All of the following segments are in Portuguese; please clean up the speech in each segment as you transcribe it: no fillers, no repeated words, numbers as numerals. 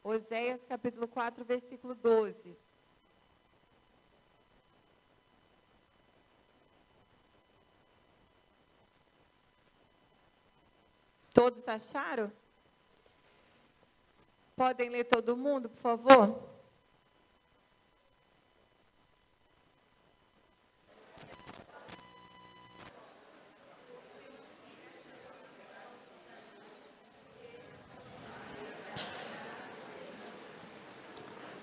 Oséias capítulo 4, versículo 12. Todos acharam? Podem ler todo mundo, por favor?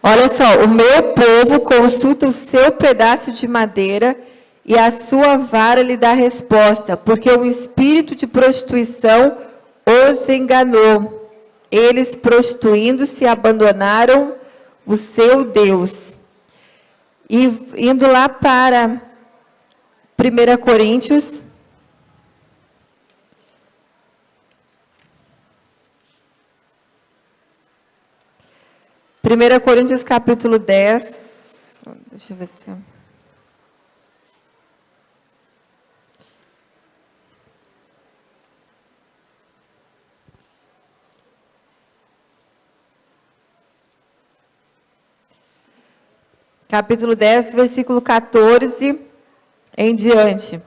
Olha só, o meu povo consulta o seu pedaço de madeira e a sua vara lhe dá resposta, porque o espírito de prostituição os enganou. Eles, prostituindo-se, abandonaram o seu Deus. E indo lá para 1 Coríntios, capítulo 10, deixa eu ver se... Capítulo 10, versículo 14 em diante.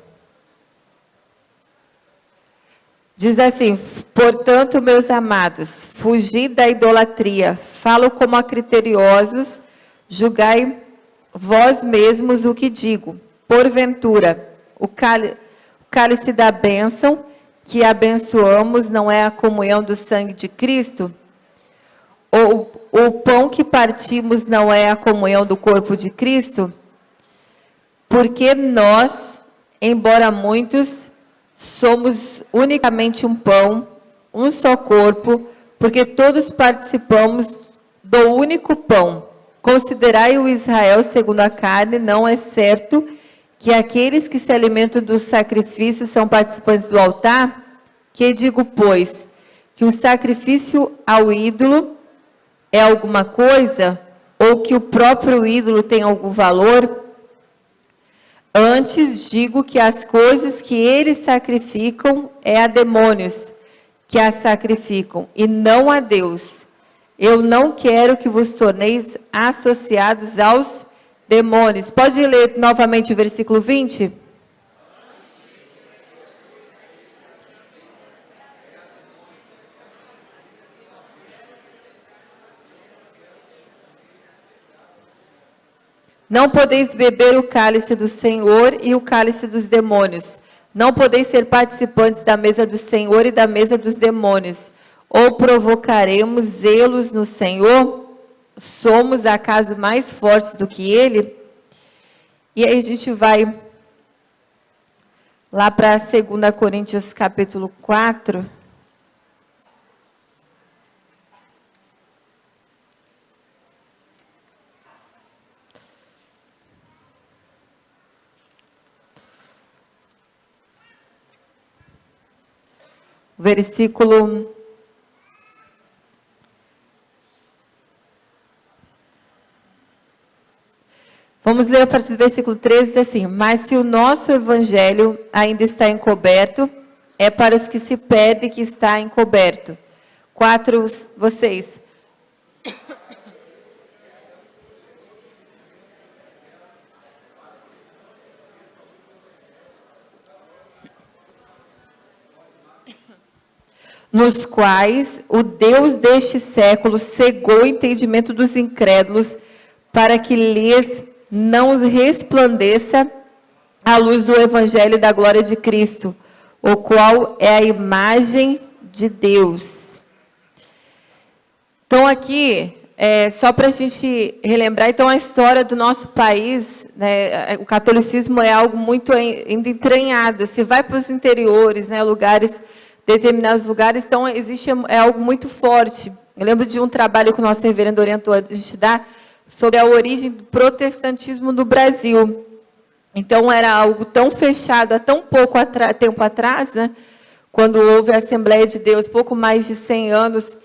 Diz assim: portanto, meus amados, fugi da idolatria, falo como a criteriosos, julgai vós mesmos o que digo. Porventura, o cálice da bênção que abençoamos não é a comunhão do sangue de Cristo? Ou o pão que partimos não é a comunhão do corpo de Cristo? Porque nós, embora muitos, somos unicamente um pão, um só corpo, porque todos participamos do único pão. Considerai o Israel segundo a carne, não é certo que aqueles que se alimentam do sacrifício são participantes do altar? Que digo, pois, que o sacrifício ao ídolo é alguma coisa, ou que o próprio ídolo tem algum valor? Antes digo que as coisas que eles sacrificam é a demônios que as sacrificam, e não a Deus. Eu não quero que vos torneis associados aos demônios. Pode ler novamente o versículo 20? Não podeis beber o cálice do Senhor e o cálice dos demônios. Não podeis ser participantes da mesa do Senhor e da mesa dos demônios. Ou provocaremos zelos no Senhor? Somos acaso mais fortes do que Ele? E aí a gente vai lá para 2 Coríntios capítulo 4. Versículo... Vamos ler a partir do versículo 13, diz assim: mas se o nosso evangelho ainda está encoberto, é para os que se perdem que está encoberto. 4, vocês. Nos quais o Deus deste século cegou o entendimento dos incrédulos, para que lhes não resplandeça a luz do evangelho da glória de Cristo, o qual é a imagem de Deus. Então aqui, só para a gente relembrar, então a história do nosso país, né, o catolicismo é algo muito ainda entranhado. Se vai para os interiores, né, determinados lugares, então existe algo muito forte. Eu lembro de um trabalho que o nosso reverendo orientou a gente dar sobre a origem do protestantismo no Brasil. Então era algo tão fechado há tão pouco tempo atrás, né? Quando houve a Assembleia de Deus, pouco mais de 100 anos,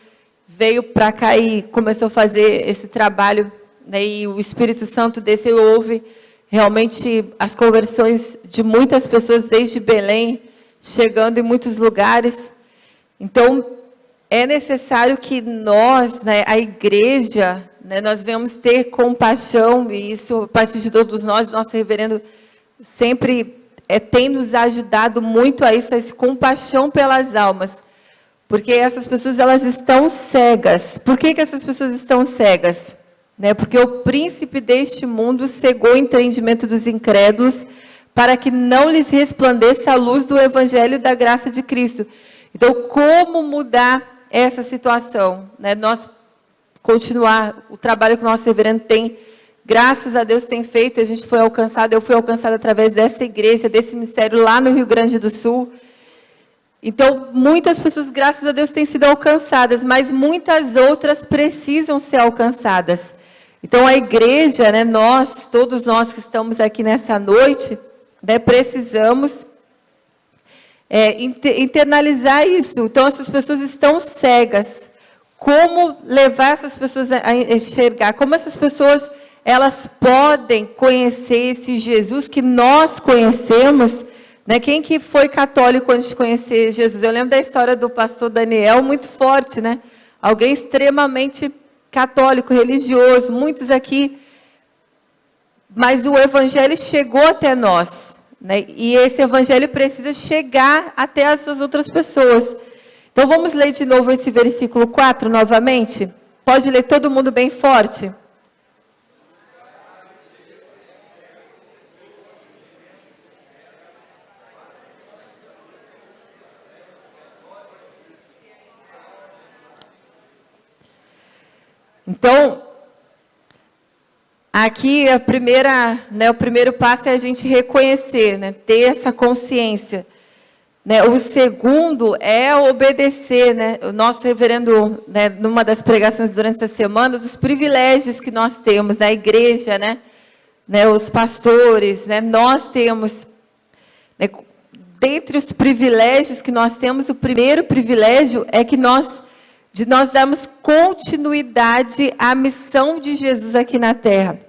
veio para cá e começou a fazer esse trabalho, né? E o Espírito Santo desceu, houve realmente as conversões de muitas pessoas desde Belém, chegando em muitos lugares. Então, é necessário que nós, né, a igreja, né, nós venhamos ter compaixão, e isso a partir de todos nós, nosso reverendo sempre tem nos ajudado muito a isso, a essa compaixão pelas almas. Porque essas pessoas, elas estão cegas. Por que essas pessoas estão cegas? Né? Porque o príncipe deste mundo cegou o entendimento dos incrédulos para que não lhes resplandeça a luz do evangelho da graça de Cristo. Então, como mudar essa situação? Né? Nós continuar o trabalho que o nosso reverendo tem, graças a Deus, tem feito. A gente foi alcançado, eu fui alcançada através dessa igreja, desse ministério lá no Rio Grande do Sul. Então, muitas pessoas, graças a Deus, têm sido alcançadas, mas muitas outras precisam ser alcançadas. Então, a igreja, né, nós, todos nós que estamos aqui nessa noite, né, precisamos internalizar isso. Então, essas pessoas estão cegas. Como levar essas pessoas a enxergar? Como essas pessoas, elas podem conhecer esse Jesus que nós conhecemos? Né? Quem que foi católico antes de conhecer Jesus? Eu lembro da história do pastor Daniel, muito forte, né? Alguém extremamente católico, religioso, muitos aqui. Mas o evangelho chegou até nós, né? E esse evangelho precisa chegar até as outras pessoas. Então, vamos ler de novo esse versículo 4 novamente? Pode ler todo mundo bem forte? Então, aqui a primeira, né, o primeiro passo é a gente reconhecer, né, ter essa consciência. Né, o segundo é obedecer, né, o nosso reverendo, né, numa das pregações durante essa semana, dos privilégios que nós temos na igreja, né, os pastores, né, nós temos, né, dentre os privilégios que nós temos, o primeiro privilégio é que nós darmos continuidade à missão de Jesus aqui na terra.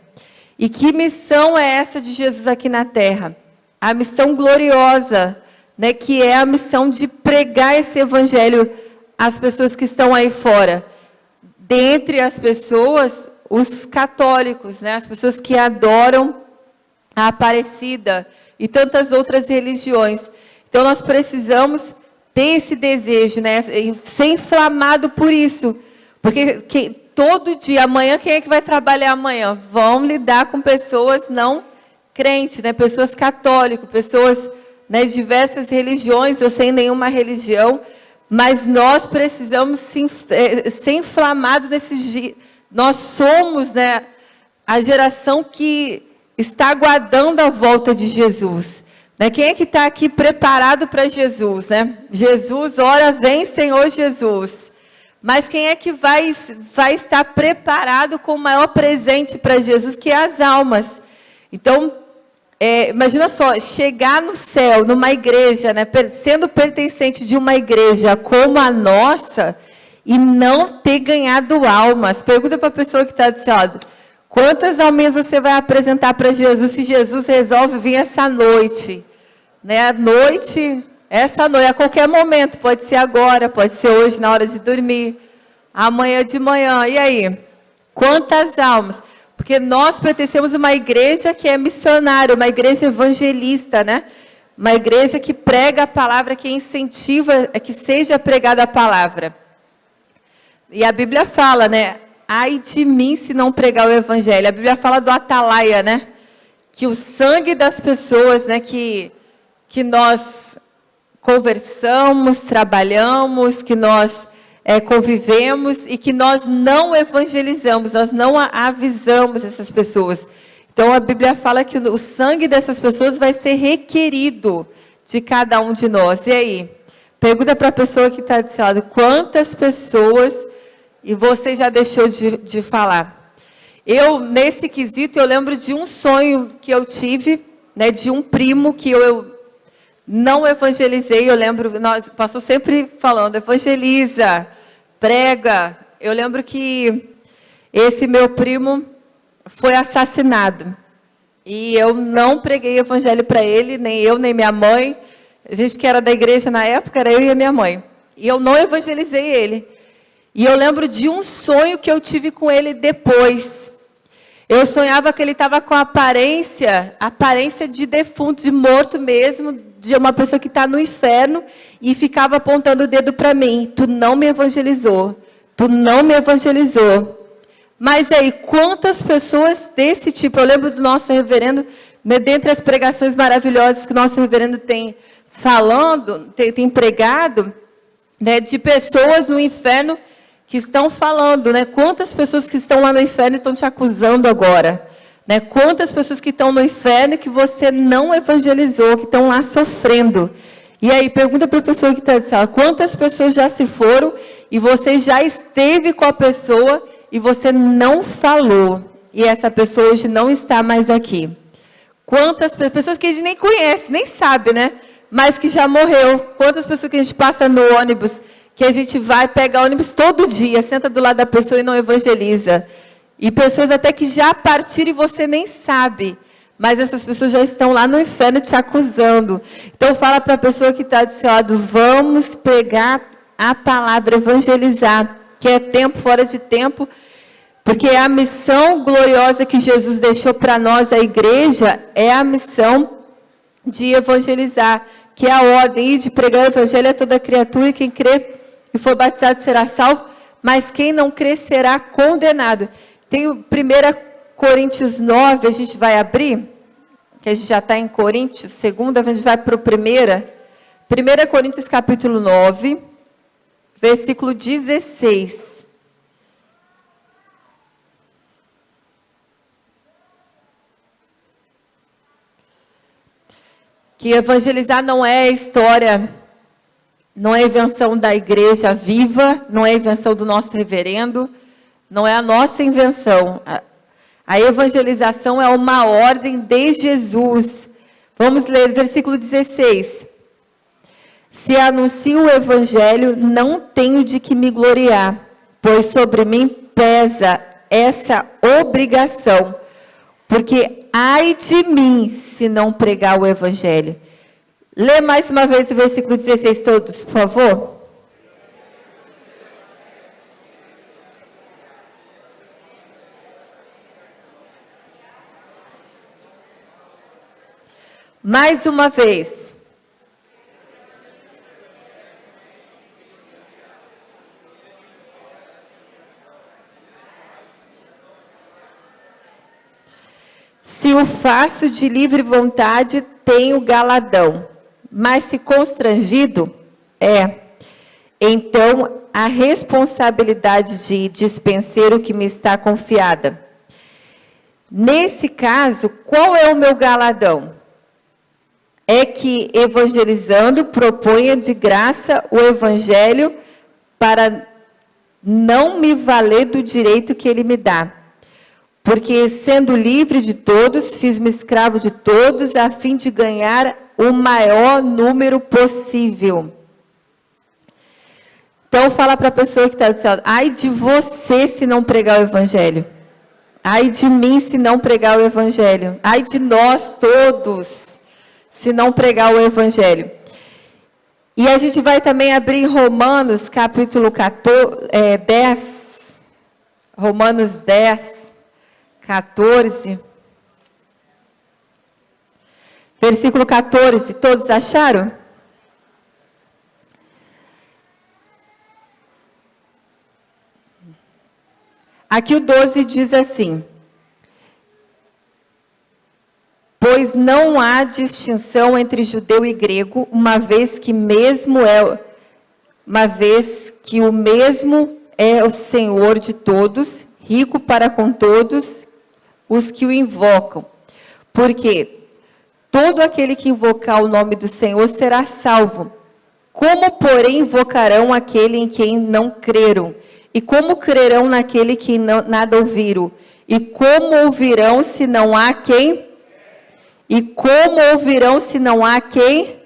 E que missão é essa de Jesus aqui na terra? A missão gloriosa, né, que é a missão de pregar esse evangelho às pessoas que estão aí fora. Dentre as pessoas, os católicos, né, as pessoas que adoram a Aparecida e tantas outras religiões. Então, nós precisamos ter esse desejo, né, ser inflamado por isso. Porque todo dia, amanhã, quem é que vai trabalhar amanhã? Vão lidar com pessoas não crentes, né, pessoas católicas, pessoas, né, de diversas religiões ou sem nenhuma religião, mas nós precisamos ser inflamados nesses dias. Nós somos, né, a geração que está aguardando a volta de Jesus. Né? Quem é que está aqui preparado para Jesus? Né? Jesus, ora vem, Senhor Jesus. Mas quem é que vai estar preparado com o maior presente para Jesus, que é as almas? Então, imagina só, chegar no céu, numa igreja, né, sendo pertencente de uma igreja como a nossa, e não ter ganhado almas. Pergunta para a pessoa que está do seu lado, quantas alminhas você vai apresentar para Jesus, se Jesus resolve vir essa noite? Né, à noite, essa noite, a qualquer momento, pode ser agora, pode ser hoje, na hora de dormir, amanhã de manhã, e aí? Quantas almas? Porque nós pertencemos a uma igreja que é missionária, uma igreja evangelista, né? Uma igreja que prega a palavra, que incentiva que seja pregada a palavra. E a Bíblia fala, né? Ai de mim se não pregar o evangelho. A Bíblia fala do atalaia, né? Que o sangue das pessoas, né, que nós conversamos, trabalhamos, que nós convivemos e que nós não evangelizamos, nós não avisamos essas pessoas. Então, a Bíblia fala que o sangue dessas pessoas vai ser requerido de cada um de nós. E aí? Pergunta para a pessoa que está do seu lado, quantas pessoas, e você já deixou de falar? Eu, nesse quesito, eu lembro de um sonho que eu tive, né, de um primo que eu não evangelizei. Eu lembro, o pastor sempre falando, evangeliza, prega. Eu lembro que esse meu primo foi assassinado. E eu não preguei evangelho para ele, nem eu, nem minha mãe. A gente que era da igreja na época, era eu e a minha mãe. e eu não evangelizei ele. E eu lembro de um sonho que eu tive com ele depois. Eu sonhava que ele estava com a aparência de defunto, de morto mesmo, de uma pessoa que está no inferno, e ficava apontando o dedo para mim. Tu não me evangelizou. Tu não me evangelizou. Mas aí, quantas pessoas desse tipo? Eu lembro do nosso reverendo, dentre as pregações maravilhosas que o nosso reverendo tem falando, tem pregado, né, de pessoas no inferno que estão falando, né? Quantas pessoas que estão lá no inferno estão te acusando agora? Né? Quantas pessoas que estão no inferno que você não evangelizou, que estão lá sofrendo? E aí, pergunta para a pessoa que está de sala, quantas pessoas já se foram e você já esteve com a pessoa e você não falou? E essa pessoa hoje não está mais aqui. Quantas pessoas que a gente nem conhece, nem sabe, né? Mas que já morreu. Quantas pessoas que a gente passa no ônibus, que a gente vai pegar ônibus todo dia, senta do lado da pessoa e não evangeliza. E pessoas até que já partiram e você nem sabe. Mas essas pessoas já estão lá no inferno te acusando. Então fala para a pessoa que está do seu lado, vamos pregar a palavra, evangelizar. Que é tempo fora de tempo. Porque a missão gloriosa que Jesus deixou para nós, a igreja, é a missão de evangelizar. Que é a ordem de pregar o evangelho a toda criatura, e quem crê e for batizado será salvo, mas quem não crer será condenado. Tem o 1 Coríntios 9, a gente vai abrir, que a gente já está em Coríntios, segunda, a gente vai para o 1 Coríntios capítulo 9, versículo 16. Que evangelizar não é história, não é invenção da igreja viva, não é invenção do nosso reverendo, não é a nossa invenção. A evangelização é uma ordem de Jesus. Vamos ler o versículo 16. Se anuncio o evangelho, não tenho de que me gloriar, pois sobre mim pesa essa obrigação. Porque ai de mim se não pregar o evangelho. Lê mais uma vez o versículo 16 todos, por favor. Mais uma vez. Se o faço de livre vontade, tenho galadão. Mas se constrangido, então a responsabilidade de dispenseiro que me está confiada. Nesse caso, qual é o meu galadão? É que evangelizando proponha de graça o evangelho para não me valer do direito que ele me dá. Porque sendo livre de todos, fiz-me escravo de todos, a fim de ganhar o maior número possível. Então fala para a pessoa que está do céu, ai de você se não pregar o evangelho. Ai de mim se não pregar o evangelho. Ai de nós todos se não pregar o evangelho. E a gente vai também abrir Romanos capítulo 10. Romanos 10, 14. Versículo 14, todos acharam? Aqui o 12 diz assim: pois não há distinção entre judeu e grego, uma vez que o mesmo é o Senhor de todos, rico para com todos os que o invocam. Porque todo aquele que invocar o nome do Senhor será salvo. Como, porém, invocarão aquele em quem não creram? E como crerão naquele que nada ouviram? E como ouvirão se não há quem? E como ouvirão se não há quem?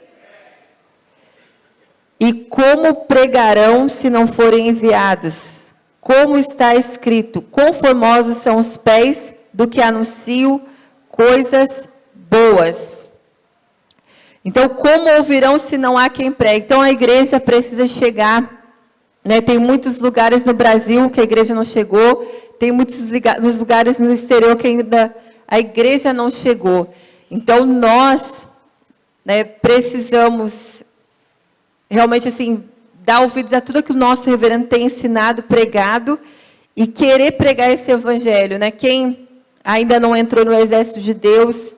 E como pregarão se não forem enviados? Como está escrito, quão formosos são os pés do que anunciam coisas boas. Então, como ouvirão se não há quem pregue? Então, a igreja precisa chegar, né? Tem muitos lugares no Brasil que a igreja não chegou, tem muitos lugares no exterior que ainda a igreja não chegou. Então, nós, né, precisamos realmente, assim, dar ouvidos a tudo que o nosso reverendo tem ensinado, pregado, e querer pregar esse evangelho, né? Quem ainda não entrou no exército de Deus,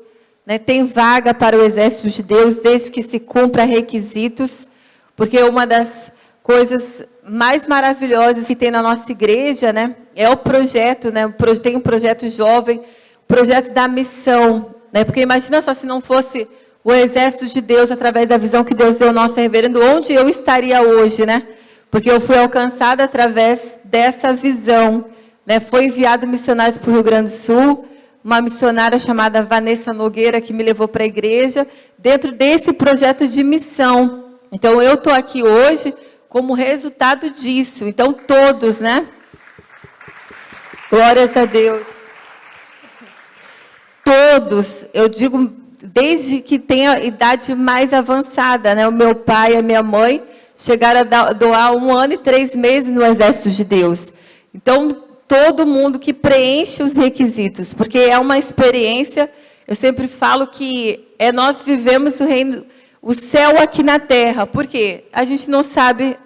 né, tem vaga para o exército de Deus, desde que se cumpra requisitos, porque uma das coisas mais maravilhosas que tem na nossa igreja, né, é o projeto, né, tem um projeto jovem, projeto da missão, né, porque imagina só se não fosse o exército de Deus, através da visão que Deus deu ao nosso reverendo, onde eu estaria hoje, né? Porque eu fui alcançada através dessa visão, né? Foi enviado missionários para o Rio Grande do Sul, uma missionária chamada Vanessa Nogueira, que me levou para a igreja, dentro desse projeto de missão. Então, eu estou aqui hoje como resultado disso. Então, todos, né? Glórias a Deus. Todos, eu digo, desde que tenha a idade mais avançada, né? O meu pai e a minha mãe chegaram a doar 1 ano e 3 meses no Exército de Deus. Então, todo mundo que preenche os requisitos, porque é uma experiência, eu sempre falo que nós vivemos o reino, o céu aqui na terra. Por quê? A gente não sabe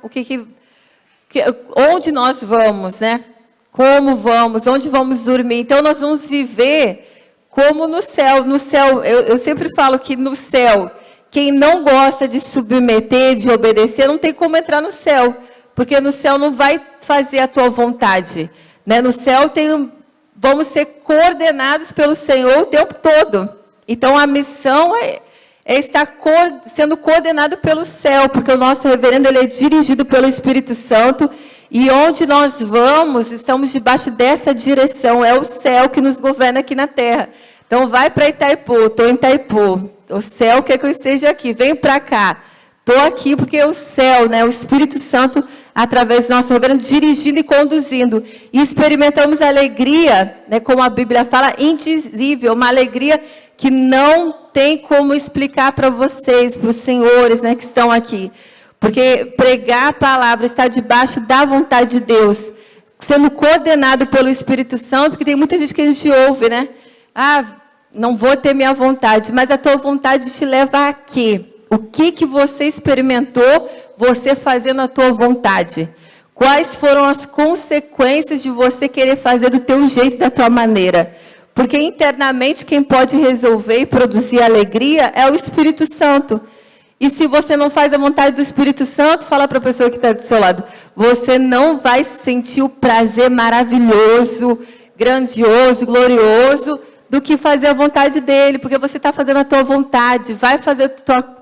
onde nós vamos, né? Como vamos, onde vamos dormir. Então, nós vamos viver como no céu. No céu, eu sempre falo que no céu, quem não gosta de submeter, de obedecer, não tem como entrar no céu, porque no céu não vai fazer a tua vontade, né? No céu vamos ser coordenados pelo Senhor o tempo todo. Então, a missão é estar sendo coordenado pelo céu, porque o nosso reverendo ele é dirigido pelo Espírito Santo, e onde nós vamos, estamos debaixo dessa direção, é o céu que nos governa aqui na terra. Então, vai para Itaipu, estou em Itaipu, o céu quer que eu esteja aqui, vem para cá. Estou aqui porque o céu, né, o Espírito Santo, através do nosso reverendo, dirigindo e conduzindo. E experimentamos a alegria, né, como a Bíblia fala, indizível, uma alegria que não tem como explicar para vocês, para os senhores, né, que estão aqui. Porque pregar a palavra, estar debaixo da vontade de Deus, sendo coordenado pelo Espírito Santo, porque tem muita gente que a gente ouve, né? Ah, não vou ter minha vontade, mas a tua vontade te leva a quê? O que você experimentou você fazendo a tua vontade? Quais foram as consequências de você querer fazer do teu jeito, da tua maneira? Porque internamente quem pode resolver e produzir alegria é o Espírito Santo. E se você não faz a vontade do Espírito Santo, fala para a pessoa que está do seu lado, você não vai sentir o prazer maravilhoso, grandioso, glorioso, do que fazer a vontade dele, porque você está fazendo a tua vontade, vai fazer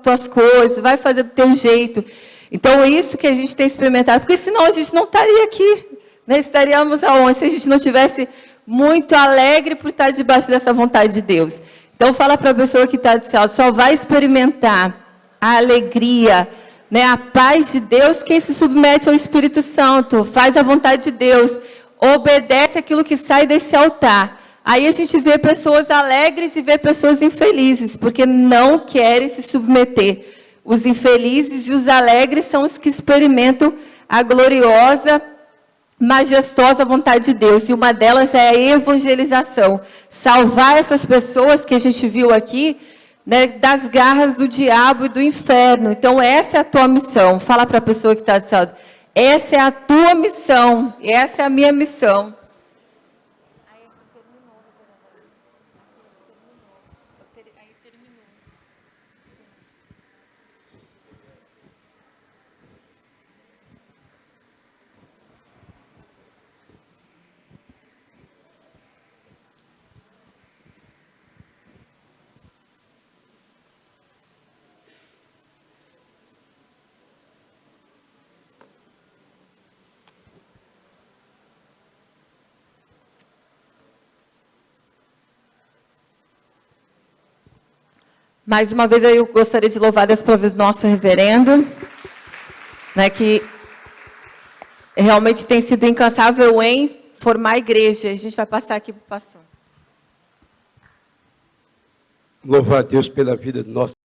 tuas coisas, vai fazer do teu jeito. Então, isso que a gente tem experimentado, porque senão a gente não estaria aqui, né? Estaríamos aonde? Se a gente não estivesse muito alegre por estar debaixo dessa vontade de Deus. Então, fala para a pessoa que está do céu, só vai experimentar a alegria, né, a paz de Deus, quem se submete ao Espírito Santo, faz a vontade de Deus, obedece aquilo que sai desse altar. Aí a gente vê pessoas alegres e vê pessoas infelizes, porque não querem se submeter. Os infelizes e os alegres são os que experimentam a gloriosa, majestosa vontade de Deus. E uma delas é a evangelização. Salvar essas pessoas que a gente viu aqui, né, das garras do diabo e do inferno. Então, essa é a tua missão. Fala para a pessoa que está do seu lado. Essa é a tua missão. Essa é a minha missão. Mais uma vez, eu gostaria de louvar Deus pela vida do nosso reverendo, né, que realmente tem sido incansável em formar a igreja. A gente vai passar aqui para o pastor. Louvar a Deus pela vida do nosso